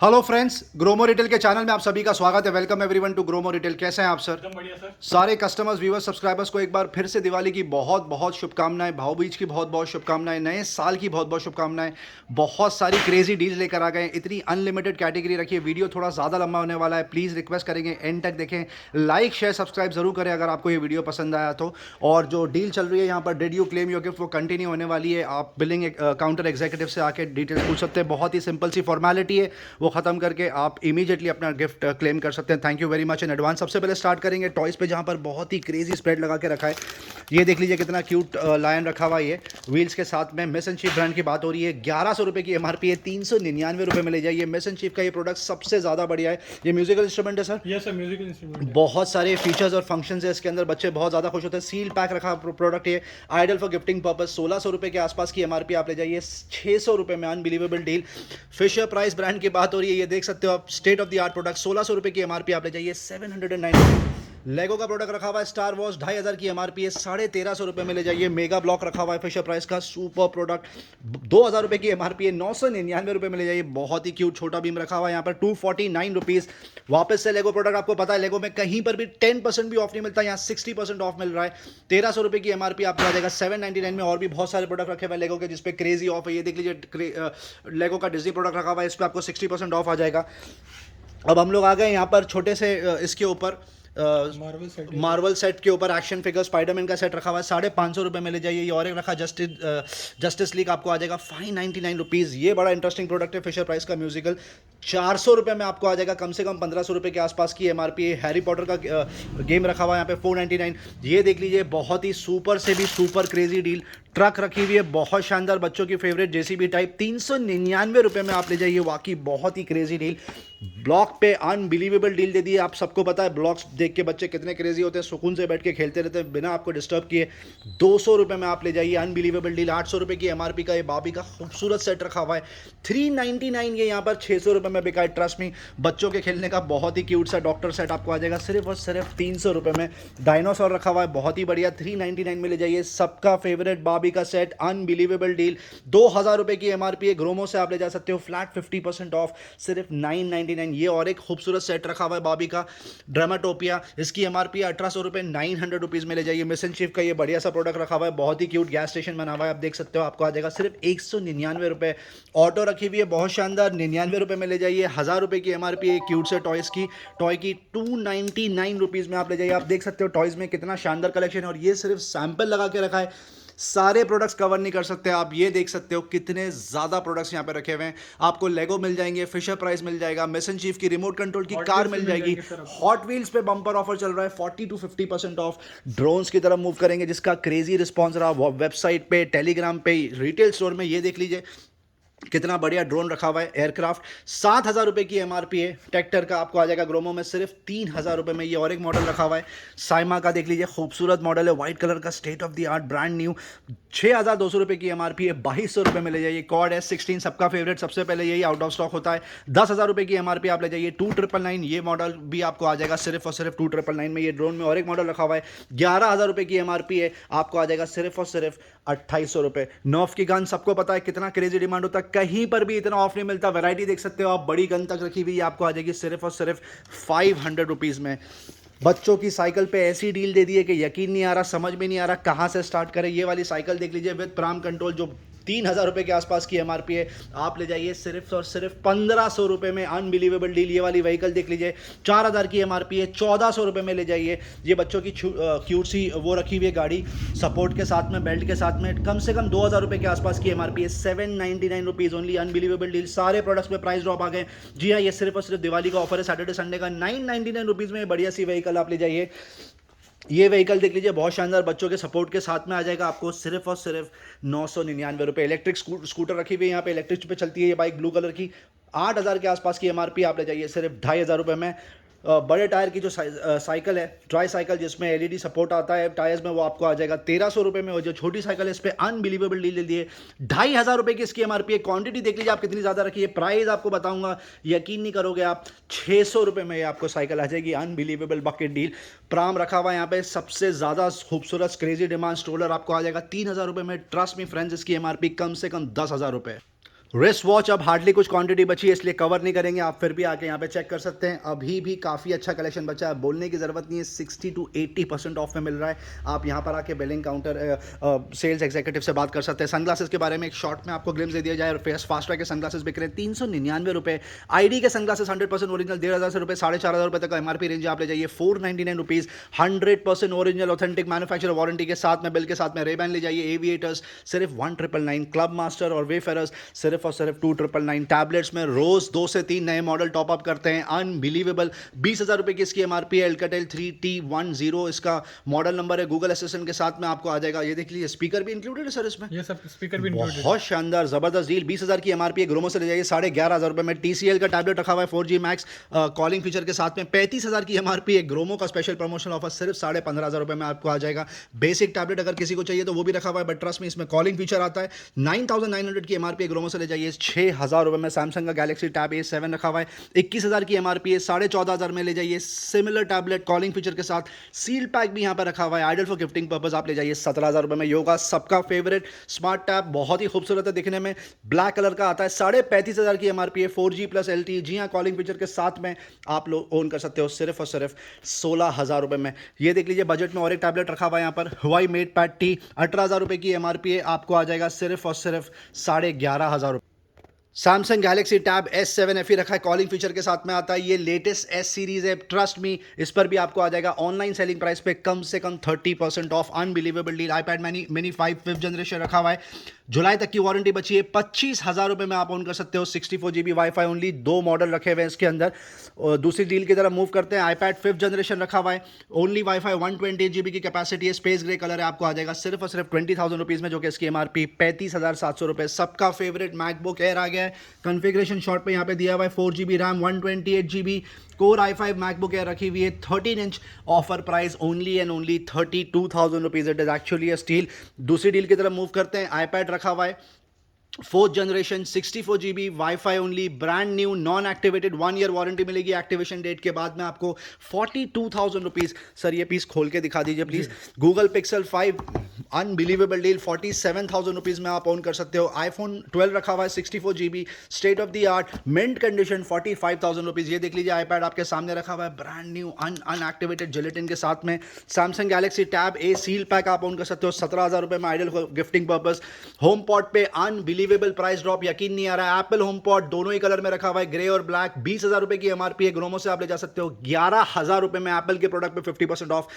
Hello friends, Gromo retail के channel में आप सभी का स्वागत है। Welcome everyone to Gromo retail. कैसे हैं आप सर? एकदम बढ़िया सर। सारे कस्टमर्स, व्यूअर्स, सब्सक्राइबर्स को एक बार फिर से दिवाली की बहुत बहुत शुभकामनाएं, भाऊ बीज की बहुत बहुत शुभकामनाएं, नए साल की बहुत बहुत शुभकामनाएं। बहुत सारी क्रेजी डील्स लेकर आ गए हैं, इतनी अनलिमिटेड कैटेगरी रखी है। वीडियो थोड़ा ज़्यादा लंबा होने वाला है, प्लीज़ रिक्वेस्ट करेंगे एंड तक देखें, लाइक शेयर सब्सक्राइब जरूर करें अगर आपको ये वीडियो पसंद आया तो। और जो डील चल रही है यहाँ पर, did you claim your gift, वो कंटिन्यू होने वाली है। आप बिलिंग काउंटर एग्जीक्यूटिव से आके डिटेल्स पूछ सकते हैं, बहुत ही सिंपल सी फॉर्मेलिटी है, वो खत्म करके आप इमीडिएटली अपना गिफ्ट क्लेम कर सकते हैं। Thank you very much in advance. सबसे पहले स्टार्ट करेंगे टॉयज पे, जहां पर बहुत ही क्रेजी स्प्रेड लगा के रखा है। ये देख लीजिए कितना क्यूट लायन रखा हुआ है, ये व्हील्स के साथ में। मिस एंड चीफ ब्रांड की बात हो रही है, 1100 रुपये की एमआरपी है, 399 रुपये में ले जाइए। मिस एंड चीफ का ये प्रोडक्ट सबसे ज़्यादा बढ़िया है। ये म्यूजिकल इंस्ट्रूमेंट है sir. Yes sir, musical instrument है। बहुत सारे फीचर्स और फंक्शंस है इसके अंदर, बच्चे बहुत ज़्यादा खुश होते हैं। सील पैक रखा प्रोडक्ट, ये आइडल फॉर गिफ्टिंग पर्पस। 1600 रुपये के आसपास की एमआरपी आप ले जाइए, 600 रुपये में unbelievable deal. Fisher Price brand की बात हो रही है, ये देख सकते हो आप, state of the art product. 1600 रुपये की एमआरपी आप ले जाइए, 709। लेगो का प्रोडक्ट रखा हुआ है, स्टार वॉच, 2500 की एमआरपी है, 1350 रुपये में ले जाइए। मेगा ब्लॉक रखा हुआ है फिशर प्राइस का, सुपर प्रोडक्ट, 2000 रुपये की एमआरपी है, 999 रुपये में ले जाइए। बहुत ही क्यूट छोटा बीम रखा हुआ है यहाँ पर, 249 रुपीज़। वापस से लेगो प्रोडक्ट, आपको पता है लेगो में कहीं पर भी 10% भी ऑफ नहीं मिलता, यहाँ 60% ऑफ मिल रहा है। 1300 रुपये की एमआरपी आपको आ जाएगा 799 में। और भी बहुत सारे प्रोडक्ट रखे हुए हैं लेगो के जिसपे क्रेजी ऑफ है। ये देख लीजिए, लेगो का डिज्नी प्रोडक्ट रखा हुआ है, इस पर आपको 60% ऑफ आ जाएगा। अब हम लोग आ गए यहाँ पर छोटे से इसके ऊपर, मार्वल सेट मार्वल सेट के ऊपर एक्शन फिगर स्पाइडरमैन का सेट रखा हुआ है, 550 रुपये में ले जाइए। ये और एक रखा जस्टिस लीग, आपको आ जाएगा 599 रुपीज़। ये बड़ा इंटरेस्टिंग प्रोडक्ट है फिशर प्राइस का म्यूजिकल, 400 रुपये में आपको आ जाएगा, कम से कम 1500 रुपये के आसपास की एमआरपी है। हैरी पॉटर का गेम रखा हुआ है यहाँ पे, 499। ये देख लीजिए, बहुत ही सुपर से भी सुपर क्रेजी डील। ट्रक रखी हुई है, बहुत शानदार, बच्चों की फेवरेट जेसीबी टाइप, 399 रुपये में आप ले जाइए। वाकई बहुत ही क्रेजी डील। ब्लॉक पे अनबिलीवेबल डील दे दी है। आप सबको पता है ब्लॉक्स देख के बच्चे कितने क्रेजी होते हैं, सुकून से बैठ के खेलते रहते हैं बिना आपको डिस्टर्ब किए। 200 रुपये में आप ले जाइए, अनबिलीवेबल डील। 800 रुपये की एमआरपी का ये बाबी का खूबसूरत सेट रखा हुआ है, 399 ये यहाँ पर 600 रुपये में बिका है। ट्रस्ट मी, बच्चों के खेलने का बहुत ही क्यूट सा डॉक्टर सेट आपको आ जाएगा सिर्फ और सिर्फ 300 रुपये में। डायनासोर रखा हुआ है, बहुत ही बढ़िया, 399 में ले जाइए। सबका फेवरेट बाबी का सेट, अनबिलीवेबल डील, 2000 रुपये की एमआरपी है। ग्रोमो से आप ले जा सकते हो, फ्लैट 50% ऑफ, सिर्फ 999। ये और एक खूबसूरत सेट रखा हुआ है बाबी का, ड्रामाटोपिया, इसकी एमआरपी 1800 रुपये, 900 रुपीज़ में ले जाइए। मिस एंड चीफ का ये बढ़िया सा प्रोडक्ट रखा हुआ है, बहुत ही क्यूट गैस स्टेशन बना हुआ है, आप देख सकते हो, आपको आ जाएगा सिर्फ 199 रुपये। ऑटो रखी हुई है बहुत शानदार, 99 रुपये में ले जाइए। 1000 रुपये की एमआरपी है क्यूट से टॉयज़ की, टॉय की 299 रुपीज़ में आप ले जाइए। आप देख सकते हो टॉयज़ में कितना शानदार कलेक्शन है, और ये सिर्फ सैंपल लगा के रखा है, सारे प्रोडक्ट्स कवर नहीं कर सकते। आप ये देख सकते हो कितने ज़्यादा प्रोडक्ट्स यहाँ पे रखे हुए हैं। आपको लेगो मिल जाएंगे, फिशर प्राइस मिल जाएगा, मिस एंड चीफ की रिमोट कंट्रोल की कार मिल जाएगी। हॉट व्हील्स पे बम्पर ऑफर चल रहा है, 40 to 50% ऑफ। ड्रोन्स की तरफ मूव करेंगे जिसका क्रेजी रिस्पॉन्स रहा, वेबसाइट पे, टेलीग्राम पे, रिटेल स्टोर में। ये देख लीजिए कितना बढ़िया ड्रोन रखा हुआ है, एयरक्राफ्ट, 7000 रुपये की एमआरपी है। ट्रैक्टर का आपको आ जाएगा ग्रोमो में सिर्फ 3000 रुपये में। ये और एक मॉडल रखा हुआ है साइमा का, देख लीजिए, खूबसूरत मॉडल है, व्हाइट कलर का, state of the art, brand new, 6200 रुपये की एमआरपी है, 2200 रुपये में ले जाइए। कॉर्ड S16 सबका फेवरेट, सबसे पहले यही आउट ऑफ स्टॉक होता है, 10,000 रुपये की एमआरपी आप ले जाइए। 2999 ये मॉडल भी आपको आ जाएगा सिर्फ और सिर्फ 2999 में। ये ड्रोन में और एक मॉडल रखा हुआ है, 11,000 रुपये की एमआरपी है, आपको आ जाएगा सिर्फ और सिर्फ 2800 रुपये। नॉफ की गन सबको पता है कितना क्रेजी डिमांड होता है, कहीं पर भी इतना ऑफ नहीं मिलता। वैरायटी देख सकते हो आप, बड़ी गन तक रखी हुई है, आपको आ जाएगी सिर्फ और सिर्फ 500 रुपीज़ में। बच्चों की साइकिल पे ऐसी डील दे दी है कि यकीन नहीं आ रहा, समझ में नहीं आ रहा कहाँ से स्टार्ट करें। ये वाली साइकिल देख लीजिए विद प्राम कंट्रोल, जो 3000 रुपये के आसपास की एमआरपी है, आप ले जाइए सिर्फ और सिर्फ 1500 रुपये में। Unbelievable deal. ये वाली व्हीकल देख लीजिए, 4000 की एमआरपी है, 1400 रुपये में ले जाइए। ये बच्चों की क्यूट सी वो रखी हुई है गाड़ी, सपोर्ट के साथ में, बेल्ट के साथ में, कम से कम 2000 रुपये के आसपास की एमआरपी है, 799 रुपीज़ ओनली। Unbelievable deal. सारे प्रोडक्ट्स में प्राइस ड्रॉप आ गए। जी हाँ, ये सिर्फ और सिर्फ दिवाली का ऑफर है, सैटरडे संडे का, 999 रुपीज़ में बढ़िया सी व्हीकल आप ले जाइए। ये व्हीकल देख लीजिए, बहुत शानदार, बच्चों के सपोर्ट के साथ में आ जाएगा, आपको सिर्फ और सिर्फ 999 रुपये। इलेक्ट्रिक स्कूटर रखी हुई है यहाँ पे, इलेक्ट्रिक पे चलती है ये बाइक, ब्लू कलर की, 8000 के आसपास की एमआरपी आप ले जाइए सिर्फ 2500 रुपये में। बड़े टायर की जो साइकिल है, ट्राई साइकिल, जिसमें एलईडी सपोर्ट आता है टायर्स में, वो आपको आ जाएगा 1300 रुपये में। और जो छोटी साइकिल है, इस पर अनबिलीवेबल डील ले लिए, 2500 रुपये की इसकी एमआरपी है। क्वांटिटी देख लीजिए आप कितनी ज़्यादा रखी है, प्राइस आपको बताऊंगा, यकीन नहीं करोगे आप, 600 रुपये में ये आपको साइकिल आ जाएगी। Unbelievable bucket deal. प्राम रखा हुआ है यहाँ पे, सबसे ज़्यादा खूबसूरत क्रेजी डिमांड स्ट्रोलर आपको आ जाएगा 3000 रुपये में। ट्रस्ट मी फ्रेंड्स, इसकी एमआरपी कम से कम 10,000 रुपये। रिस्ट वॉच अब हार्डली कुछ क्वांटिटी बची है इसलिए कवर नहीं करेंगे, आप फिर भी आके यहाँ पे चेक कर सकते हैं। अभी भी काफ़ी अच्छा कलेक्शन बचा है, बोलने की ज़रूरत नहीं है, 60 to 80% ऑफ में मिल रहा है। आप यहाँ पर आके बिलिंग काउंटर सेल्स एग्जीक्यूटिव से बात कर सकते हैं। सनग्लासेस के बारे में एक शॉर्ट में आपको ग्लिम्स दे दिया जाए। और फेस फास्ट के सनग्लासेस बिक रहे हैं 399 रुपये। ID के सनग्लासेस 100% ओरिजिनल 1,500 से रुपये 4,500 रुपये तक का MRP रेंज आप ले जाइए 499 rupees. 100% original authentic manufacture warranty के साथ में, बिल के साथ में रेबैन ले जाइए। एविएटर्स सिर्फ 1999, क्लब मास्टर और वेफेरर्स सिर्फ और सिर्फ 2999। टैबलेट्स में रोज 2 से 3 नए मॉडल टॉप अप करते हैं, अनबिलीवेबल। 20,000 रुपये की इसकी MRP है। एल्काटेल 3T10 इसका मॉडल नंबर है। गूगल असिस्टेंट के साथ में आपको आ जाएगा। ये देख लीजिए, स्पीकर भी इंक्लूडेड है सर इसमें। ये सब स्पीकर भी इंक्लूडेड। बहुत शानदार जबरदस्त डील। 20,000 की MRP है, ग्रोमो से ले जाइए 11,500 रुपये में। TCL का टैबलेट रखा हुआ है 4G मैक्स कॉलिंग फीचर के साथ में, 35,000 की MRP है। ग्रोमो का स्पेशल प्रमोशनल ऑफर सिर्फ 15,500 रुपये में आपको आ जाएगा। बेसिक टैबलेट अगर किसी को चाहिए तो वो भी रखा हुआ है, बट ट्रस्ट में इसमें कॉलिंग फीचर आता है। 9,900 की MRP है, ग्रोमो से ले जाइए 6,000 रुपये में। सैमसंग का गैलेक्सी टैब A7 रखा हुआ है, 21,000 की MRP है, 14,500 में ले जाइए। सिमिलर टैबलेट कॉलिंग फीचर के साथ सील पैक भी यहाँ पर रखा हुआ है, आइडल फॉर गिफ्टिंग पर्पस आप ले जाइए 17,000 रुपये में। योगा सबका फेवरेट स्मार्ट टैब, बहुत ही खूबसूरत है दिखने में, ब्लैक कलर का आता है, 35,500 की MRP है, 4G प्लस LTE। जी हाँ, कॉलिंग फीचर के साथ में आप लोग ओन कर सकते हो सिर्फ और सिर्फ 16,000 रुपये में। ये देख लीजिए बजट में और एक टैबलेट रखा हुआ है यहाँ पर, हुआई मेट पैड T, 18,000 रुपये की MRP है, आपको आ जाएगा सिर्फ और सिर्फ 11,500 रुपये। Samsung Galaxy tab S7 FE रखा है, कॉलिंग फीचर के साथ में आता है। ये लेटेस्ट S सीरीज है, ट्रस्ट मी, इस पर भी आपको आ जाएगा ऑनलाइन सेलिंग प्राइस पे कम से कम 30% of. Unbelievable deal. iPad mini 5 5th generation रखा हुआ है, जुलाई तक की वारंटी बची है, 25,000 रुपये में आप ऑन कर सकते हो। 64 GB वाईफाई ओनली, 2 मॉडल रखे हुए हैं इसके अंदर। और दूसरी डील की तरफ मूव करते हैं, iPad 5th जनरेशन रखा हुआ है, ओनली वाईफाई, 128 GB की कैपेसिटी है, स्पेस ग्रे कलर है, आपको आ जाएगा सिर्फ और सिर्फ 20,000 रुपीज़ में, जो कि इसकी MRP 35,700 रुपये। सबका फेवरेट मैकबुक एयर आ गया है, कॉन्फ़िगरेशन शॉर्ट पे यहाँ पे दिया हुआ है, 4 GB RAM, 128 GB core i5 MacBook air रखी हुई है, 13 inch. Offer price only and only 32,000 rupees. It is actually a steel. दूसरी डील की तरफ मूव करते हैं, iPad रखा हुआ है 4th generation, 64 GB wifi only, brand new, non activated, 1 year warranty मिलेगी एक्टिवेशन डेट के बाद में आपको। 42,000 रुपीज़। सर ये पीस खोल के दिखा दीजिए please. Google pixel 5 unbelievable deal, 47,000 rupees में आप ओन कर सकते हो। iPhone 12 रखा हुआ है 64 GB, state of the art, mint condition, 45,000 rupees. ये देख लीजिए iPad आपके सामने रखा हुआ है, ब्रांड न्यू अनएक्टिवेटेड जिलेटिन के साथ में। Samsung Galaxy tab A seal pack आप ओन कर सकते हो 17,000 रुपये में, ideal gifting purpose. Home pod पे अनबिलीवेबल प्राइस ड्रॉप, यकीन नहीं आ रहा है। एप्पल होम पॉड दोनों ही कलर में रखा हुआ है, ग्रे और ब्लैक, 20,000 रुपये की MRP है, ग्रोमो से आप ले जा सकते हो 11,000 रुपये में। एप्पल के प्रोडक्ट पे 50% ऑफ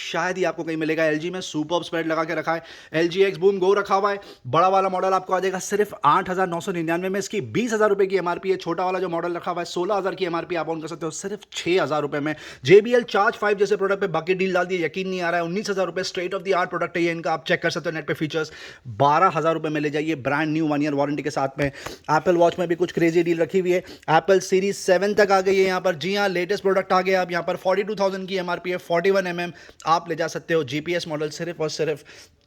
शायद ही आपको कहीं मिलेगा। LG में सुपर स्प्रेड लगा के रखा है, LG X Boom Go रखा हुआ है, बड़ा वाला मॉडल आपको आ जाएगा सिर्फ 8,999 में, इसकी 20,000 रुपये की MRP है। छोटा वाला जो मॉडल रखा हुआ है 16,000 की MRP आप ऑन कर सकते हो सिर्फ 6,000 रुपये में। JBL Charge 5 जैसे प्रोडक्ट पे बकेट डील डाल दी, यकीन नहीं आ रहा है, 19,000 रुपये, state of the art product है ये इनका, आप चेक कर सकते हो नेट पे फीचर्स। 12,000 रुपये में ले जाइए, ब्रांड न्यू 1 ईयर वारंटी के साथ में। एप्पल वॉच में भी कुछ क्रेजी डील रखी हुई है, एप्पल सीरीज 7 तक आ गई है यहाँ पर। जी हाँ, लेटेस्ट प्रोडक्ट आ गया अब यहाँ पर, 42,000 की MRP है, 41 mm आप ले जा सकते हो। GPS मॉडल सिर्फ और सिर्फ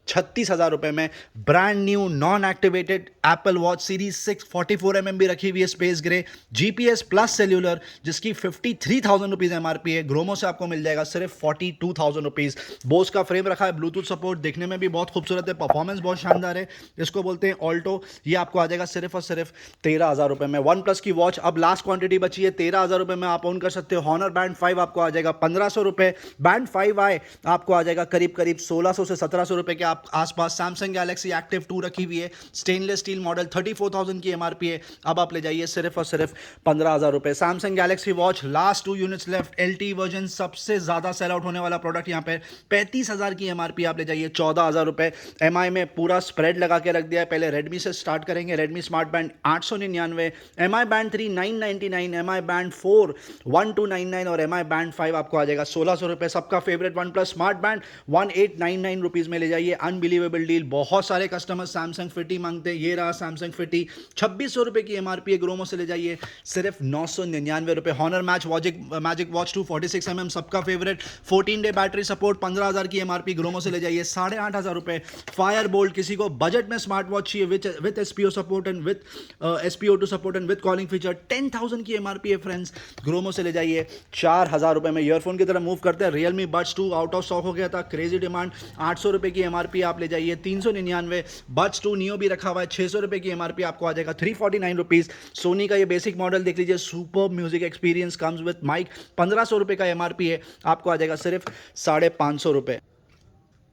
36,000 रुपये में, brand new non activated Apple watch series 6 44 mm भी रखी हुई है, space grey, GPS plus cellular, जिसकी 53,000 रुपीज़ MRP है, ग्रोमो से आपको मिल जाएगा सिर्फ 42,000 रुपीज़। बोस का फ्रेम रखा है, ब्लूटूथ सपोर्ट, देखने में भी बहुत खूबसूरत है, परफॉर्मेंस बहुत शानदार है, इसको बोलते हैं ऑल्टो। ये आपको आ जाएगा सिर्फ और सिर्फ 13,000 रुपये में। वन प्लस की वॉच अब लास्ट क्वांटिटी बची है, 13,000 रुपये में आप ओन कर सकते हो। हॉनर बैंड 5 आपको आ जाएगा 1,500 रुपये, बैंड 5i आपको आ जाएगा करीब 1600 से 1700 रुपये के आसपास। सैमसंग गैलेक्सी एक्टिव 2 रखी हुई है, स्टेनलेस स्टील मॉडल, 34,000 की MRP है, अब आप ले जाइए सिर्फ और सिर्फ 15,000 रुपये। Samsung Galaxy watch last 2 units left, LTE version सबसे ज़्यादा सेल आउट होने वाला प्रोडक्ट यहाँ पे, 35,000 की MRP आप ले जाइए 14,000 रुपये। MI में पूरा स्प्रेड लगा के रख दिया है, पहले रेडमी से स्टार्ट करेंगे। Redmi smart band 899, MI band 3 999, MI band 4 1299 और MI बैंड 5 आपको आ जाएगा 1,600 रुपये। सबका favourite one plus smart band 1899 rupees में ले जाइए, अनबिलीवेबल डील। बहुत सारे कस्टमर सैमसंग फिटी मांगते हैं, ये रहा सैमसंग फिटी, 2,600 रुपये की MRP है, ग्रोमो से ले जाइए सिर्फ 999 रुपये। हॉनर मैजिक वॉच 2 46 mm सबका फेवरेट, 14 डे बैटरी सपोर्ट, 15,000 की MRP, ग्रोमो से ले जाइए 8,500 रुपये। फायर बोल्ट, किसी को बजट में स्मार्ट वॉच चाहिए with SPO support and with SPO2 support and with calling feature, 10,000 की MRP है फ्रेंड्स, ग्रोमो से ले जाइए 4,000 रुपये में। ईयरफोन की तरफ मूव करते हैं, Realme Buds 2 out of stock हो गया था, क्रेजी डिमांड, 800 रुपये की MRP एमआरपी आप ले जाइए 399। बड्स 2 नियो भी रखा हुआ है, 600 रुपये की एमआरपी आपको आ जाएगा 349 रुपीज़। सोनी का ये बेसिक मॉडल देख लीजिए, super music experience comes with mic, 1500 रुपये का एमआरपी है, आपको आ जाएगा सिर्फ 550 रुपये।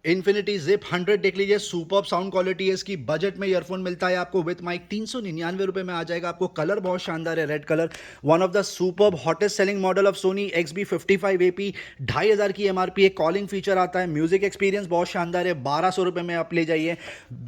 इन्फिनिटी जिप 100 देख लीजिए, सुपर साउंड क्वालिटी है इसकी, बजट में ईयरफोन मिलता है आपको विथ माइक, 399 रुपये में आ जाएगा आपको। कलर बहुत शानदार है, red colour, one of the super hottest selling model of Soni XB55AP, 2500 की एमआरपी है, कॉलिंग फीचर आता है, म्यूजिक एक्सपीरियंस बहुत शानदार है, 1200 रुपये में आप ले जाइए।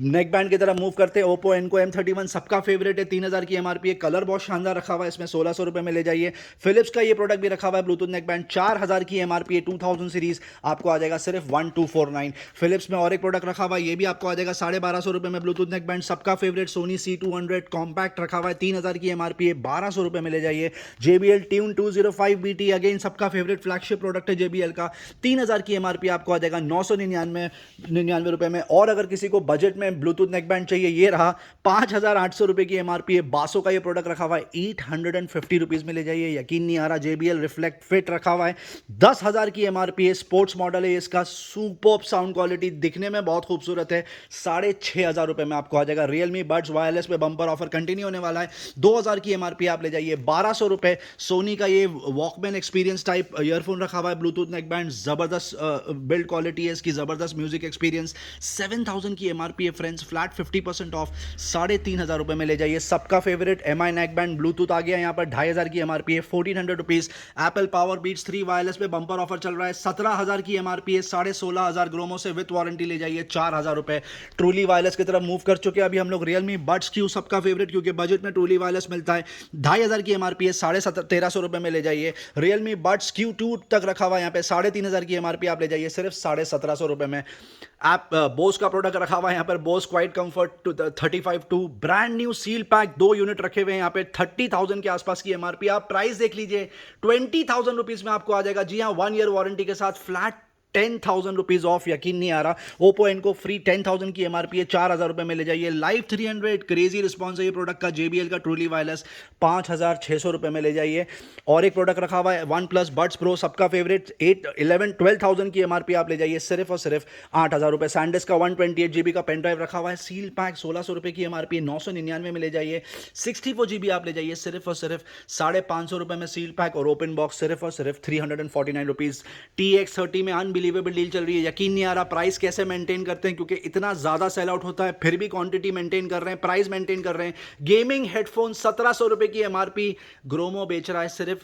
नेक बैंड की तरफ मूव करते हैं, ओप्पो एनको M31 सबका फेवरेट है, 3000 की एमआरपी है, कलर बहुत शानदार रखा हुआ है इसमें, 1600 रुपये में ले जाइए। फिलिप्स का ये प्रोडक्ट भी रखा हुआ है, ब्लूटूथ नेक बैंड, 4000 की एमआरपी है, 2000 सीरीज, आपको आ जाएगा सिर्फ 1249। फिलिप्स में और एक प्रोडक्ट रखा हुआ है, ये भी आपको आ जाएगा 1250 रुपये में, ब्लूटूथ नेक बैंड, सबका फेवरेट सोनी C200 कॉम्पैक्ट रखा हुआ है, 3000 की एमआरपी है, 1200 रुपये में ले जाइए। JBL ट्यून 205BT, अगेन सबका फेवरेट फ्लैगशिप प्रोडक्ट है JBL का, 3000 की एमआरपी आपको आ जाएगा 999 रुपये में। और अगर किसी को बजट में ब्लूटूथ नेक बैंड चाहिए, ये रहा 5800 रुपये की एमआरपी है, बासो का ये प्रोडक्ट रखा हुआ है, 850 रुपीज़ में ले जाइए, यकीन नहीं आ रहा। JBL रिफ्लेक्ट फिट रखा हुआ है, 10,000 की एमआरपी है, स्पोर्ट्स मॉडल है इसका, सुपर्ब साउंड क्वालिटी, दिखने में बहुत खूबसूरत है, 6500 रुपये में आपको आ जाएगा। रियलमी बड्स वायरलेस पे बम्पर ऑफर कंटिन्यू होने वाला है, 2000 की एमआरपी आप ले जाइए, 1200 रुपये। सोनी का ये वॉकमैन एक्सपीरियंस टाइप ईयरफोन रखा हुआ है, ब्लूटूथ नेक बैंड, जबरदस्त बिल्ड क्वालिटी है इसकी, जबरदस्त म्यूजिक एक्सपीरियंस, 7000 की एमआरपी है फ्रेंड्स, फ्लैट 50% ऑफ, 3500 रुपये में ले जाइए। सबका favourite MI neckband Bluetooth आ गया यहाँ पर, 2500 की एमआरपी है, 1400 rupees. Apple Powerbeats 3 wireless पे बम्पर ऑफर चल रहा है, 17000 की एमआरपी है, 16,500 ग्रोमो से विथ वारंटी ले जाइए, 4000 रुपये। ट्रूली वायरलेस की तरफ मूव कर चुके हैं अभी हम लोग। रियलमी बड्स क्यू सबका फेवरेट, क्योंकि बजट में ट्रूली वायरलेस मिलता है, 2500 की एमआरपी है, 1350 रुपये में ले जाइए। रियलमी बड्स Q2 तक रखा हुआ है यहाँ पे, 3500 की एमआरपी आप ले जाइए सिर्फ 1750 रुपये में। आप बोस का प्रोडक्ट रखा हुआ है यहाँ पर, Bose quiet comfort 35-2, brand new seal pack 2 unit रखे हुए हैं यहाँ पे, 30,000 के आसपास की एमआरपी। आप प्राइस देख लीजिए, 20,000 रुपीज़ में आपको आ जाएगा। जी हाँ, 1 ईयर वारंटी के साथ, फ्लैट 10,000 रुपीज़ ऑफ, यकीन नहीं आ रहा। ओप्पो इनको फ्री 10,000 की एमआरपी है, 4000 रुपये में ले जाइए। लाइव 300 क्रेजी रिस्पॉन्स है ये प्रोडक्ट का, JBL का ट्रूली वायरलेस, 5600 रुपये में ले जाइए। और एक प्रोडक्ट रखा हुआ है वन प्लस बड्स प्रो, सबका फेवरेट, 12,000 की एमआरपी आप ले जाइए सिर्फ और सिर्फ 8000 रुपये। सैंडिस्क का 128 GB का पेन ड्राइव रखा हुआ है, सील पैक, 1600 रुपये की एमआरपी, 999 में ले जाइए। 64 GB आप ले जाइए सिर्फ और सिर्फ 550 रुपये में सील पैक, और ओपन बॉक्स सिर्फ और सिर्फ 349 रुपीज़। TX30 में अनबिलीवेबल डील चल रही है, यकीन नहीं आ रहा प्राइस कैसे मेंटेन करते हैं, क्योंकि इतना ज़्यादा सेल आउट होता है, फिर भी क्वांटिटी मेंटेन कर रहे हैं, प्राइस मेंटेन कर रहे हैं। गेमिंग हेडफोन 1700 रुपये की एमआरपी, ग्रोमो बेच रहा है सिर्फ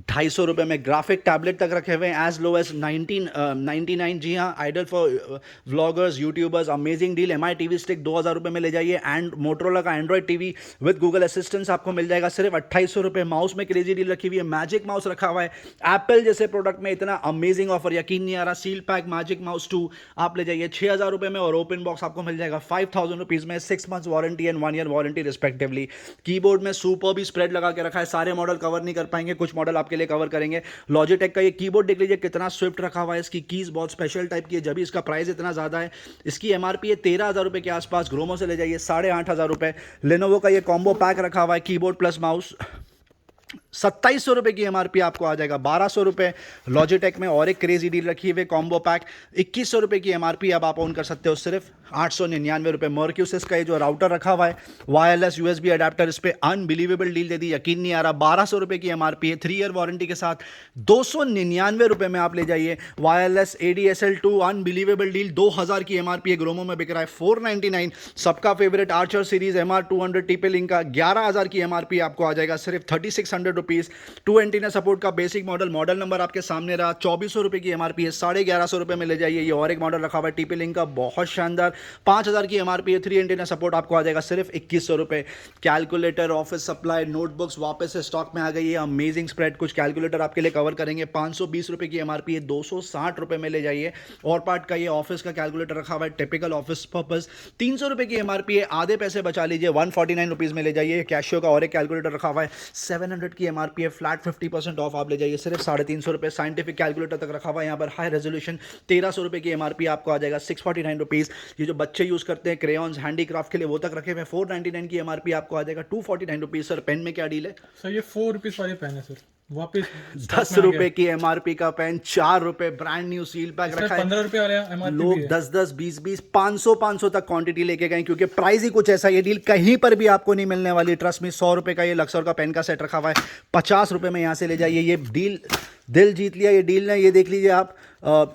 250 रुपये में। ग्राफिक टैबलेट तक रखे हुए हैं एज लो एज 1999। जी हाँ, ideal for vloggers, YouTubers, amazing deal. MI TV stick 2000 रुपये में ले जाइए। एंड मोटरोला का Android TV with Google assistance आपको मिल जाएगा सिर्फ 2800 रुपये। माउस में क्रेजी डील रखी हुई है, मैजिक माउस रखा हुआ है। एप्पल जैसे प्रोडक्ट में इतना अमेजिंग ऑफर, यकीन नहीं आ रहा। सील पैक मैजिक माउस 2 आप ले जाइए 6000 रुपये में, और ओपन बॉक्स आपको मिल जाएगा 5000 रुपीज़ में, 6 months warranty and 1 year warranty respectively. Keyboard में सुपर भी स्प्रेड लगा के रखा है, सारे मॉडल कवर नहीं कर पाएंगे, कुछ मॉडल आपके लिए कवर करेंगे। लॉजिटेक का ये कीबोर्ड देख लीजिए कितना स्विफ्ट रखा हुआ है, इसकी कीज बहुत स्पेशल टाइप की है, जब इसका प्राइस इतना ज़्यादा है। इसकी एमआरपी है 13,000 रुपये के आसपास, ग्रोमो से ले जाइए 8,500 रुपये। लेनोवो का ये कॉम्बो पैक रखा हुआ है, कीबोर्ड प्लस माउस, 2700 रुपये की एमआरपी आपको आ जाएगा 1200 रुपये। लॉजिटेक में और एक क्रेजी डील रखी हुई, कॉम्बो पैक 2100 रुपये की एमआरपी, अब आप ऑन कर सकते हो सिर्फ 899 रुपये। मर्क्यूसिस का ये जो राउटर रखा हुआ है, वायरलेस USB अडेप्टर, इस पर अनबिलीवेबल डील दे दी, यकीन नहीं आ रहा। 1200 रुपये की एमआरपी है, 3 ईयर वारंटी के साथ, 299 रुपये में आप ले जाइए। वायरलेस ADSL 2 अनबिलीवेबल डील, 2000 की एमआरपी है, ग्रोमो में बिक रहा है 499। सबका favourite Archer series MR200 TP-Link का 11000 की एमआरपी आपको आ जाएगा सिर्फ 3600 रुपीज़। 2 एंटीना सपोर्ट का बेसिक मॉडल, मॉडल नंबर आपके सामने रहा, 2400 रुपये की एमआरपी है, 1150 रुपये में ले जाइए। ये और एक मॉडल रखा हुआ है TP-Link का, बहुत शानदार, 5000 की एमआरपी है, 3 एंटीना सपोर्ट आपको आ जाएगा सिर्फ 2100 रुपये। कैलकुलेटर, ऑफिस सप्लाई, नोटबुक्स वापस से स्टॉक में आ गई है, अमेजिंग स्प्रेड, कुछ कैलकुलेटर आपके लिए कवर करेंगे। 520 रुपये की एमआरपी है, 260 रुपये में ले जाइए। और पार्ट का ये ऑफिस का कैलकुलेटर रखा हुआ है, टिपिकल ऑफिस पर्पस, 300 रुपये की एमआरपी है, आधे पैसे बचा लीजिए, 149 रुपीज़ में ले जाइए। कैशियो का और एक कैलकुलेटर रखा हुआ है, 700 की एमआरपी है, फ्लैट 50% ऑफ आप ले जाइए सिर्फ 350 रुपये। साइंटिफिक कैलकुलेटर तक रखा हुआ है यहाँ पर, हाई रेजोल्यूशन, 1300 रुपये की एमआरपी आपको आ जाएगा 649 रुपीज़। ये जो बच्चे यूज़ करते हैं क्रेयॉन्स हैंडीक्राफ्ट के लिए, वो तक रखे हुए 499 की एमआरपी आपको आ जाएगा 249 रुपीज़। सर पेन में क्या डील है? सर ये 4 रुपीज़ वाली पेन है सर। वापस 10 रुपए की एमआरपी का पेन, 4 रुपए, ब्रांड न्यू सील पैक रखा है। 15 रुपए वाले MRP लोग भी है। 10-10, 20-20, 500 तक क्वांटिटी लेके गए, क्योंकि प्राइस ही कुछ ऐसा, ये डील कहीं पर भी आपको नहीं मिलने वाली। ट्रस्ट में 100 रुपए का ये लक्सर का पेन का सेट रखा हुआ है, 50 रुपए में यहाँ से ले जाइए। ये डील दिल जीत लिया ये डील ने। ये देख लीजिए आप,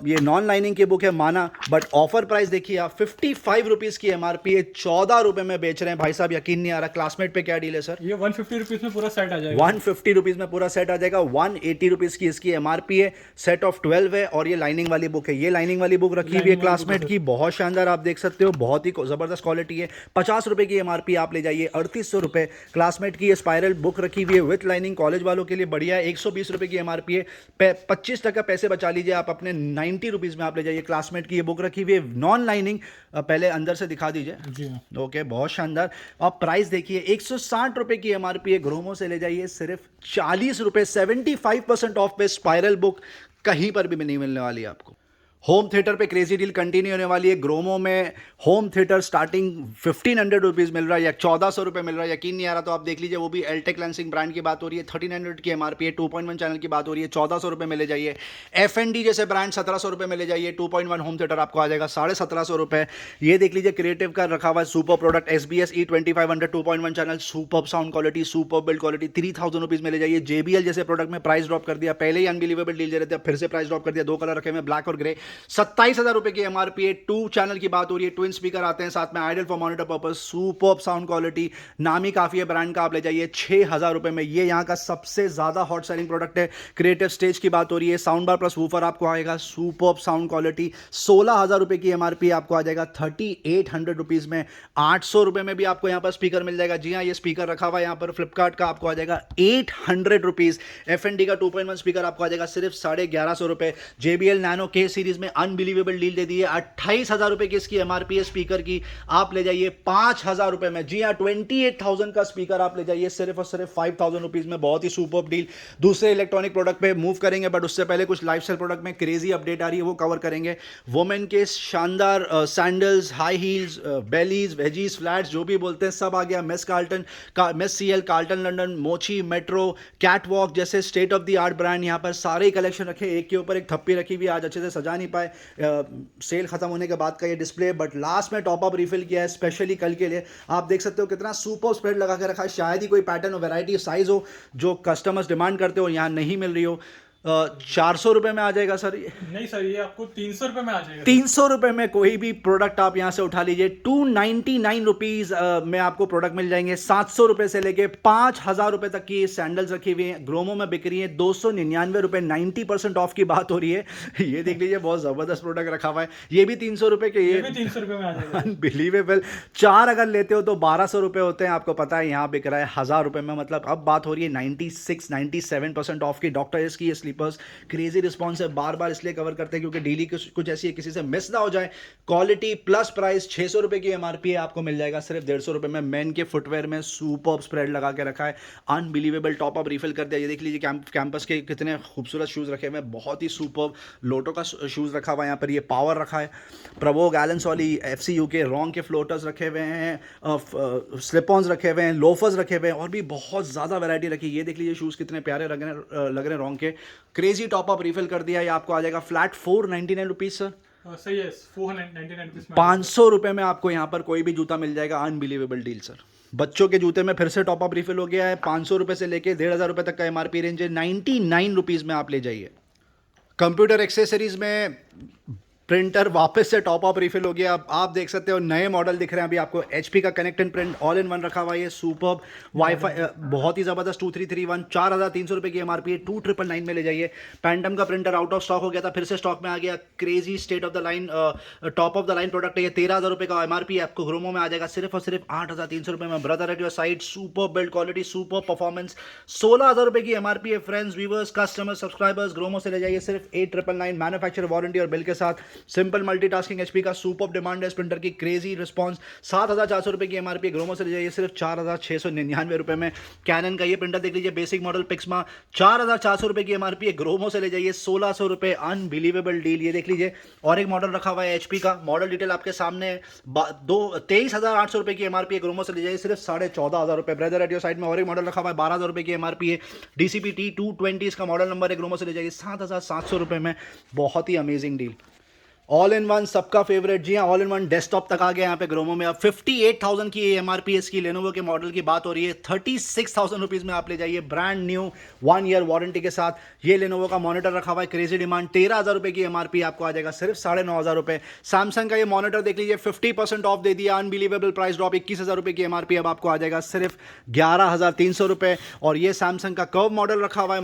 ये नॉन लाइनिंग की बुक है माना, बट ऑफर प्राइस देखिए आप, 55 रुपीज़ की एमआरपी है, 14 रुपए में बेच रहे हैं भाई साहब, यकीन नहीं आ रहा। क्लासमेट पे क्या डील है सर? ये 150 रुपीज में पूरा सेट आ जाएगा। 150 रुपीज़ में पूरा सेट आ जाएगा। 180 रुपीज़ की इसकी एमआरपी है, सेट ऑफ 12 है, और ये लाइनिंग वाली बुक है। ये लाइनिंग वाली बुक रखी हुई है क्लासमेट की, बहुत शानदार, आप देख सकते हो, बहुत ही ज़बरदस्त क्वालिटी है। 50 रुपए की एमआरपी आप ले जाइए। 3800 रुपये क्लासमेट की ये स्पायरल बुक रखी हुई है विथ लाइनिंग, कॉलेज वालों के लिए बढ़िया है। 120 रुपये की एमआरपी है, 25% पैसे बचा लीजिए आप अपने। 90 रुपीज़ में आप ले जाइए। क्लासमेट की ये बुक रखी हुई है नॉन लाइनिंग, पहले अंदर से दिखा दीजिए। जी हाँ। ओके, बहुत शानदार। आप प्राइस देखिए, 160 रुपए की एमआरपी है, ग्रोमो से ले जाइए सिर्फ 40 रुपए। 75% ऑफ पे स्पाइरल बुक कहीं पर भी नहीं मिलने वाली है आपको। होम थिएटर पे क्रेजी डील कंटिन्यू होने वाली है। ग्रोमो में होम थिएटर स्टार्टिंग 1500 रुपीज़ मिल रहा है, या 1400 रुपये मिल रहा है, यकीन नहीं आ रहा। तो आप देख लीजिए, वो भी एलटेक लेंसिंग ब्रांड की बात हो रही है। 1300 की एमआरपी है, 2.1 चैनल की बात हो रही है, 1400 रुपये में ले जाइए। एफएनडी जैसे ब्रांड 1700 रुपये में ले जाइए। 2.1 होम थिएटर आपको आ जाएगा 1750 रुपये। ये देख लीजिए, क्रिएटिव का रखा हुआ है super product, SBS E2500 2.1 channel, super sound quality, super build quality, 3000 rupees में ले जाइए। JBL जैसे प्रोडक्ट में प्राइस ड्रॉप कर दिया, पहले ही अनबिलीवेबल डील दे रहे थे, फिर से प्राइस ड्रॉप कर दिया। 2 कलर रखे हुए, ब्लैक और ग्रे, 27,000 रुपए की एमआरपी है। 2 चैनल की बात हो रही है, ट्विन स्पीकर आते हैं साथ में, ideal for monitor purpose, superb sound quality, नामी काफी है ब्रांड का, आप ले जाइए 6000 रुपए में। ये यहाँ का सबसे ज्यादा हॉट सेलिंग प्रोडक्ट है। क्रिएटिव स्टेज की बात हो रही है, साउंड बार प्लस वूफर आपको आएगा, सुपर्ब साउंड क्वालिटी, 16,000 रुपए की एमआरपी आपको आ जाएगा 3800 रुपीज में। 800 रुपए में भी आपको यहाँ पर स्पीकर मिल जाएगा। जी हाँ, ये स्पीकर रखा हुआ है यहाँ पर फ्लिपकार्ट का, आपको आ जाएगा 800 रुपीज। एफएनडी का 2.1 स्पीकर आपको आ जाएगा सिर्फ 1150 रुपए। JBL नैनो K सीरीज में अनबिलीवेबल डील दे दी है, 28,000 रुपए की इसकी एमआरपी है स्पीकर की, आप ले जाइए 5,000 रुपए में। जी हाँ, 28,000 का स्पीकर आप ले जाइए सिर्फ और सिर्फ 5,000 रुपीज में। बहुत ही सुपर डील। दूसरे इलेक्ट्रॉनिक प्रोडक्ट पे मूव करेंगे, बट उससे पहले कुछ लाइफस्टाइल प्रोडक्ट में क्रेजी अपडेट आ रही है, वो कवर करेंगे। वुमेन के शानदार sandals, high heels, bellies, wedges, flats, जो भी बोलते हैं सब आ गया। मेस कार्ल्टन का, Miss CL, Carlton London, Mochi, Metro, Catwalk जैसे state of the art brand यहाँ पर सारे ही कलेक्शन रखे, एक के ऊपर एक थप्पी रखी हुई। आज अच्छे से सजा नहीं पाए, सेल खत्म होने के बाद का ये डिस्प्ले, बट लास्ट में टॉप अप रिफिल किया है स्पेशली कल के लिए। आप देख सकते हो कितना सुपर स्प्रेड लगा के रखा है। शायद ही कोई पैटर्न हो, वैरायटी, साइज हो जो कस्टमर्स डिमांड करते हो, यहाँ नहीं मिल रही हो। 400 रुपये में आ जाएगा सर ये? नहीं सर, ये आपको 300 रुपए में आ जाएगा। 300 रुपये में कोई भी प्रोडक्ट आप यहाँ से उठा लीजिए। 299 रुपीज़ में आपको प्रोडक्ट मिल जाएंगे। 700 रुपये से लेके 5,000 रुपये तक की सैंडल्स रखी हुई हैं, ग्रोमो में बिक रही है 299 रुपये। 90% ऑफ की बात हो रही है। ये देख लीजिए, बहुत ज़बरदस्त प्रोडक्ट रखा हुआ है। ये भी 300 रुपये के, ये भी 300 रुपए में आ जाएगा। अनबिलीवेबल। 4 अगर लेते हो तो 1200 रुपये होते हैं, आपको पता है यहाँ बिक रहा है 1000 रुपये में। मतलब अब बात हो रही है 96-97% ऑफ की। डॉक्टर एस की ये स्लीपर्स क्रेजी रिस्पॉन्स है, बार बार इसलिए कवर करते हैं क्योंकि डेली कुछ ऐसी है, किसी से मिस ना हो जाए। क्वालिटी प्लस प्राइस, 600 रुपये की एमआरपी है, आपको मिल जाएगा सिर्फ 150 रुपये में। मेन के फुटवेयर में सुपर्ब स्प्रेड लगा के रखा है, अनबिलीवेबल टॉप अप रिफिल कर दिया। ये देख लीजिए, कैंपस के कितने खूबसूरत शूज़ रखे हुए हैं, बहुत ही सुपर्ब। लोटो का शूज़ रखा हुआ है यहाँ पर, ये पावर रखा है। प्रवोग, एलेंस वाली, FCU के रॉन्ग के फ्लोटर्स रखे हुए हैं, स्लिप-ऑन्स रखे हुए हैं, लोफर्स रखे हुए हैं, और भी बहुत ज़्यादा वैरायटी रखी है। ये देख लीजिए, शूज़ कितने प्यारे लग रहे हैं रॉन्ग के। क्रेजी टॉप अप रिफिल कर दिया। ये आपको आ जाएगा फ्लैट 499 रुपीज़ सर। सही है, 499 रुपीज में 500 रुपये में आपको यहाँ पर कोई भी जूता मिल जाएगा। Unbelievable deal sir. बच्चों के जूते में फिर से टॉप अप रिफिल हो गया है। 500 रुपये से लेके 1,500 रुपये तक का एमआरपी रेंज है। 99 रुपीज़ में आप ले जाइए। कंप्यूटर एक्सेसरीज में प्रिंटर वापस से टॉप अप रिफिल हो गया। अब आप देख सकते हो नए मॉडल दिख रहे हैं अभी आपको। HP का connect and print all in one रखा हुआ है, ये सुपर्ब वाईफाई, बहुत ही ज़बरदस्त। 2331, 4,300 रुपये की एमआरपी है। 2999 में ले जाइए। पैंटम का प्रिंटर आउट ऑफ स्टॉक हो गया था, फिर से स्टॉक में आ गया। Crazy state of the line, top of the line product है ये। 13,000 रुपये का एमआरपी है, आपको ग्रोमो में आ जाएगा सिर्फ और सिर्फ 8,300 रुपये में। Brother at your side, super build quality, super performance, 16,000 रुपये की एमआरपी है। Friends, viewers, customer, subscribers, Gromo से ले जाइए सिर्फ 8,999 मैन्युफैक्चर वारंटी और बिल के साथ। सिंपल मल्टीटास्किंग एचपी का सुपर डिमांड है इस प्रिंटर की, क्रेजी रिस्पॉन्स। 7,400 रुपये की एमआरपी, ग्रोमो से ले जाइए सिर्फ 4,699 रुपये में। कैनन का ये प्रिंटर देख लीजिए, बेसिक मॉडल पिक्समा, 4,400 रुपये की एमआरपी है, ग्रोमो से ले जाइए 1,600 रुपये, अनबिलीवेबल डील। ये देख लीजिए और एक मॉडल रखा हुआ है एचपी का, मॉडल डिटेल आपके सामने है। 23,800 रुपये की एमआरपी है, ग्रोमो से ले जाइए सिर्फ 14,500 रुपये। ब्रदर एट योर साइड में और एक मॉडल रखा हुआ है, 1,200 रुपये की एमआरपी है, डीसीपी T220 इसका मॉडल नंबर है, ग्रोमो से ले जाइए 7,700 रुपये में। बहुत ही amazing deal. All in one सबका फेवरेट, जी हाँ, ऑल इन वन डेस्कटॉप तक आ गया यहाँ पे ग्रोमो में। अब 58,000 की एमआरपी इसकी लेनोवो के मॉडल की बात हो रही है, 36,000 रुपीज़ में आप ले जाइए, ब्रांड न्यू 1 ईयर वारंटी के साथ। ये लेनोवो का मॉनिटर रखा हुआ है, क्रेजी डिमांड, 13,000 रुपये की एमआरपी आपको आ जाएगा सिर्फ 9,500 रुपये। सैमसंग का ये मॉनिटर देख लीजिए, 50% ऑफ दे दिया, अनबिलीवेबल प्राइस ड्रॉप, 21,000 रुपये की एमआरपी अब आपको आ जाएगा सिर्फ 11,300 रुपये। और ये सैमसंग का कर्व मॉडल रखा हुआ है,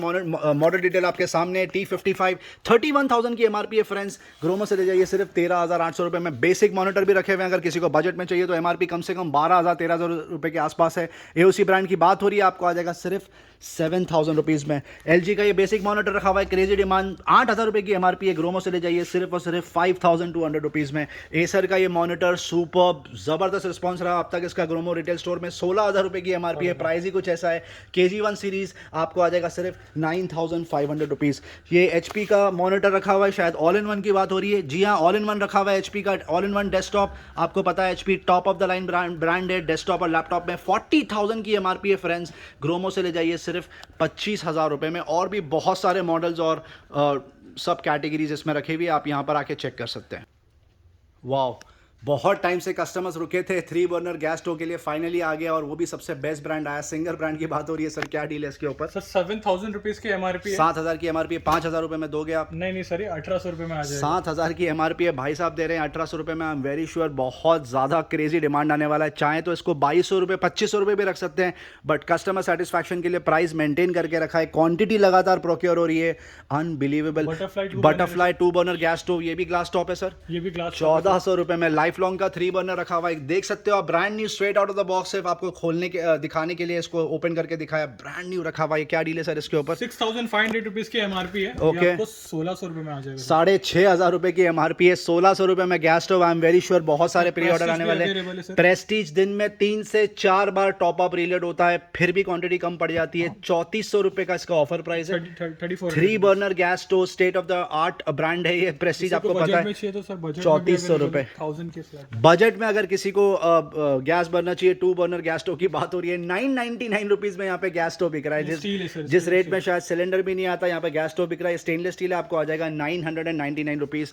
मॉडल डिटेल आपके सामने, T55, 31,000 की एमआरपी है फ्रेंड्स, ग्रोमो से ले जाइए सिर्फ 13,800 रुपये में। बेसिक मॉनिटर भी रखे हुए हैं, अगर किसी को बजट में चाहिए तो एमआरपी कम से कम 12,000-13,000 रुपये के आसपास है। एओसी ब्रांड की बात हो रही है, आपको आ जाएगा सिर्फ 7,000 रुपीज़ में। एलजी का ये बेसिक मॉनिटर रखा हुआ है, क्रेजी डिमांड, 8,000 रुपये की एमआरपी है, ग्रोमो से ले जाइए सिर्फ और सिर्फ 5,200 रुपीज़ में। एसर का ये मॉनिटर सुपर ज़बरदस्त रिस्पॉन्स रहा अब तक इसका, ग्रोमो रिटेल स्टोर में 16,000 रुपये की एमआरपी है, प्राइस ही कुछ ऐसा है। KG1 सीरीज़ आपको आ जाएगा सिर्फ 9,500 रुपीज़। ये HP का मॉनिटर रखा हुआ है, शायद ऑल इन वन की बात हो रही है, जी हाँ, ऑल इन वन रखा हुआ है HP का, ऑल इन वन डेस्कटॉप। आपको पता है HP top of the line brand है डेस्कटॉप और लैपटॉप में। 40,000 की एमआरपी है फ्रेंड्स, ग्रोमो से ले जाइए सिर्फ 25,000 रुपये में। और भी बहुत सारे मॉडल्स और सब कैटेगरीज इसमें रखे हुए, आप यहाँ पर आके चेक कर सकते हैं। वाओ, बहुत टाइम से कस्टमर्स रुके थे 3 बर्नर गैस स्टोव के लिए, फाइनली आ गया, और वो भी सबसे बेस्ट ब्रांड आया, सिंगर ब्रांड की बात हो रही है। सर क्या डील है इसके ऊपर? सर 7,000 रुपीज़ की एमआरपी है, 7,000 की एमआरपी है, 5,000 रुपये में दोगे आप? नहीं सर, ये 1,800 रुपये में आ जाएगा। 7,000 की एमआरपी है, भाई साहब दे रहे हैं 1,800 रुपये में। आई एम वेरी श्योर बहुत ज़्यादा क्रेजी डिमांड आने वाला है। चाहे तो इसको 2,200 रुपये 2,500 रुपये भी रख सकते हैं, बट कस्टमर सेटिस्फैक्शन के लिए प्राइस मेंटेन करके रखा है, क्वांटिटी लगातार प्रोक्योर हो रही है, unbelievable. Butterfly 2 burner gas stove, ये भी ग्लास टॉप है सर, ये भी ग्लास 1,400 रुपये में। लाइफ लॉन्ग का 3 बर्नर रखा हुआ है, देख सकते हो आप, brand new, straight out of the box. सिर्फ आपको खोलने के दिखाने के लिए इसको ओपन करके दिखाया, ब्रांड न्यू रखा हुआ है। क्या डील है सर इसके ऊपर? 6,500 रुपीज़ की एमआरपी है, ओके, ये आपको 1,600 रुपये में आ जाएगा। 6,500 रुपये की एमआरपी है, 1,600 रुपये में gas stove. I am very sure बहुत सारे प्री ऑर्डर आने वाले हैं। प्रेस्टीज दिन में 3 से 4 बार टॉप अप रीलोड होता है, फिर भी क्वांटिटी कम पड़ जाती है। 3,400 रुपये का इसका ऑफर प्राइस है। 3 burner gas stove, state of the art brand है ये, प्रेस्टीज आपको पता है। 3,400 रुपये बजट में अगर किसी को गैस बर्नर चाहिए, 2 बर्नर गैस स्टोव की बात हो रही है, 999 रुपीज़ में यहाँ पे गैस स्टोव बिक रहा है। जिस रेट में शायद सिलेंडर भी नहीं आता, यहाँ पे गैस स्टोव बिक रहा है। स्टेनलेस स्टील है, आपको आ जाएगा 999 रुपीज़।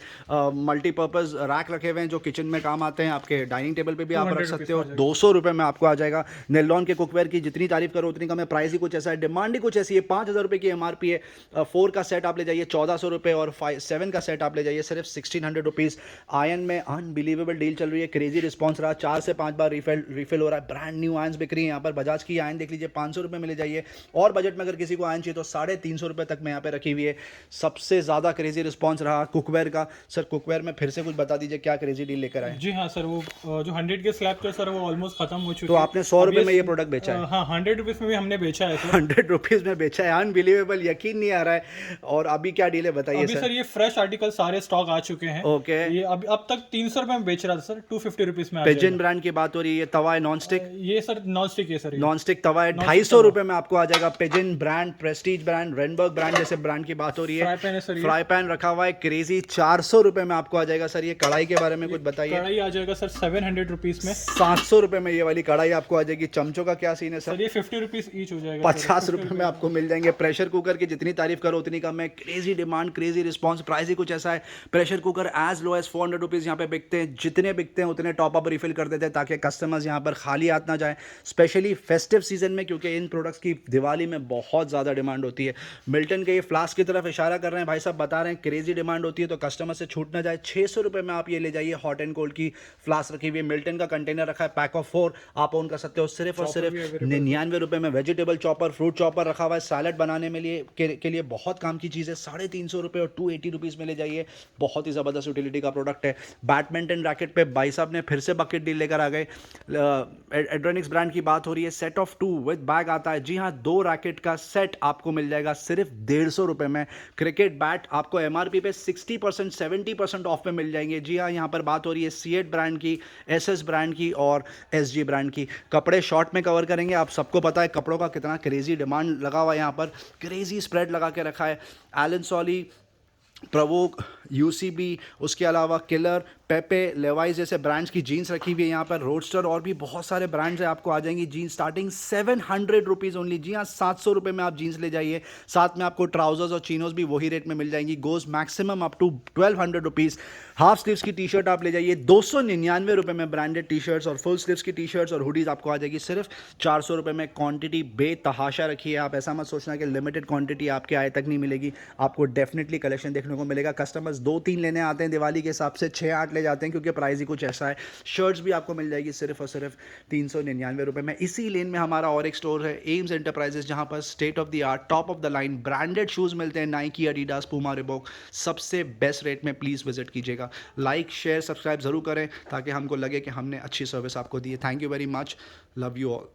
मल्टीपर्पज़ रैक रखे हुए हैं जो किचन में काम आते हैं, आपके डाइनिंग टेबल पे भी आप रख सकते हो। 200 रुपये में आपको आ जाएगा। नेलॉन के कुकवेयर की जितनी तारीफ करो उतनी कम है, प्राइस ही कुछ ऐसा है, डिमांड ही कुछ ऐसी है। 5,000 रुपये की एमआरपी है। 4 का सेट आप ले जाइए 1,400 रुपये, और 7 का सेट आप ले जाइए सिर्फ 1,600 रुपीज़। आयन में अनबिलीवेबल डील चल रही है, क्रेजी रिस्पॉन्स रहा, 4 से 5 बार रिफिल हो रहा है। ब्रांड न्यू आयन्स बिक रही है यहाँ पर। बजाज की आयन देख लीजिए, 500 रुपये में ले जाइए। और बजट में अगर किसी को आयन चाहिए तो 350 रुपये तक में यहाँ पे रखी हुई है। सबसे ज़्यादा क्रेजी रिस्पॉन्स रहा कुकवेयर का। सर कुकवेयर में फिर से कुछ बता दीजिए, क्या क्रेजी डील लेकर आए? जी हाँ सर, वो जो 100 के स्लैब थे सर, वो ऑलमोस्ट खत्म हो चुके हैं। तो आपने 100 रुपये में ये प्रोडक्ट बेचा है? हाँ, 100 रुपीज़ में भी हमने बेचा है सर। 100 रुपीज़ में बेचा है, अनबिलीवेबल, यकीन नहीं आ रहा है। और अभी क्या डील है बताइए अभी सर ये फ्रेश आर्टिकल सारे स्टॉक आ चुके हैं। ओके, ये अब तक 300 रुपये में बेच रहा था सर, 250 रुपीज़ में। पिजन ब्रांड की बात हो रही है। तवा है नॉन स्टिक? ये सर नॉन स्टिक है सर, नॉन स्टिक तवा है, 250 रुपये में आपको आ जाएगा। Pigeon brand, Prestige brand, Renberg brand जैसे ब्रांड की बात हो रही है। फ्राई पैन रखा हुआ है, क्रेजी 400 रुपये में आपको आ जाएगा। सर ये कढ़ाई के बारे में कुछ बताइए। कढ़ाई आ जाएगा सर 700 रुपीज़ में। 700 रुपये में ये वाली कढ़ाई आपको आ जाएगी। चमचों का क्या सीन है सर? ये 50 रुपीज़ ईच हो जाएगा, 50 रुपये में आपको मिल जाएंगे। प्रेशर कुकर की जितनी तारीफ करो उतनी कम है, crazy demand, crazy response, price ही कुछ ऐसा है। Pressure cooker as low as 400 rupees यहाँ पे बिकते हैं। जितने बिकते हैं उतने टॉप अप रिफिल कर देते हैं ताकि कस्टमर्स यहाँ पर खाली हाथ ना जाए, स्पेशली फेस्टिव सीजन में, क्योंकि इन प्रोडक्ट्स की दिवाली में बहुत ज़्यादा डिमांड होती है। मिल्टन के ये फ्लास्क की तरफ इशारा कर रहे हैं भाई साहब, बता रहे हैं क्रेजी डिमांड होती है, तो कस्टमर से छूट ना जाए। 600 रुपये में आप ये ले जाइए। हॉट एंड कोल्ड की फ्लास्क रखी हुई है, मिल्टन का कंटेनर रखा है, पैक ऑफ 4 आप ऑन कर सकते हो सिर्फ और सिर्फ 99 रुपये में। वेजिटेबल चॉपर, फ्रूट चॉपर रखा हुआ है, सैलड बनाने में के लिए बहुत काम की चीज़ है। 350 रुपये और 280 रुपीज़ में ले जाइए। बहुत ही ज़बरदस्त यूटिलिटी का प्रोडक्ट है। बैडमिंटन रैकेट मार्केट पे भाई साहब ने फिर से बकेट डील लेकर आ गए। एड्रोनिक्स ब्रांड की बात हो रही है, सेट ऑफ 2 विद बैग आता है। जी हाँ, 2 रैकेट का सेट आपको मिल जाएगा सिर्फ 150 रुपये में। क्रिकेट बैट आपको MRP पे 60% 70% ऑफ पे मिल जाएंगे। जी हाँ, यहाँ पर बात हो रही है सीएट ब्रांड की, SS ब्रांड की और SG ब्रांड की। कपड़े शॉर्ट में कवर करेंगे, आप सबको पता है कपड़ों का कितना क्रेजी डिमांड लगा हुआ है, यहाँ पर क्रेजी स्प्रेड लगा के रखा है। एलन सॉली, प्रवोक, UCB, उसके अलावा किलर, पेपे, लेवाइस जैसे ब्रांड्स की जीन्स रखी हुई है यहाँ पर। रोडस्टर और भी बहुत सारे ब्रांड्स हैं, आपको आ जाएंगी जीन्स स्टार्टिंग 700 रुपीज़ ओनली। जी हाँ, 700 रुपये में आप जीन्स ले जाइए। साथ में आपको ट्राउजर्स और चीनोज भी वही रेट में मिल जाएंगी। Goes maximum up to 1200 rupees. Half sleeves की टी शर्ट आप ले जाइए 299 रुपये में। ब्रांडेड टी शर्ट्स और फुल स्लीव्स की टी शर्ट्स और हुडीज़ आपको आ जाएगी सिर्फ 400 रुपये में। क्वांटिटी बेतहाशा रखी है, आप ऐसा मत सोचना कि लिमिटेड क्वांटिटी आपके आए तक नहीं मिलेगी, आपको डेफिनेटली कलेक्शन देखने को मिलेगा। कस्टमर्स 2-3 लेने आते हैं दिवाली के हिसाब से, 6-8 ले जाते हैं क्योंकि प्राइस ही कुछ ऐसा है। शर्ट्स भी आपको मिल जाएगी सिर्फ और सिर्फ 399 रुपये में। इसी लेन में हमारा और एक स्टोर है, एम्स एंटरप्राइजेस, जहां पर state of the art, top of the line branded shoes मिलते हैं। नाइकी, एडिडास, पूमा, रिबॉक, सबसे बेस्ट रेट में। प्लीज़ विजिट कीजिएगा। लाइक, शेयर, सब्सक्राइब जरूर करें ताकि हमको लगे कि हमने अच्छी सर्विस आपको दी है। Thank you very much, love you all.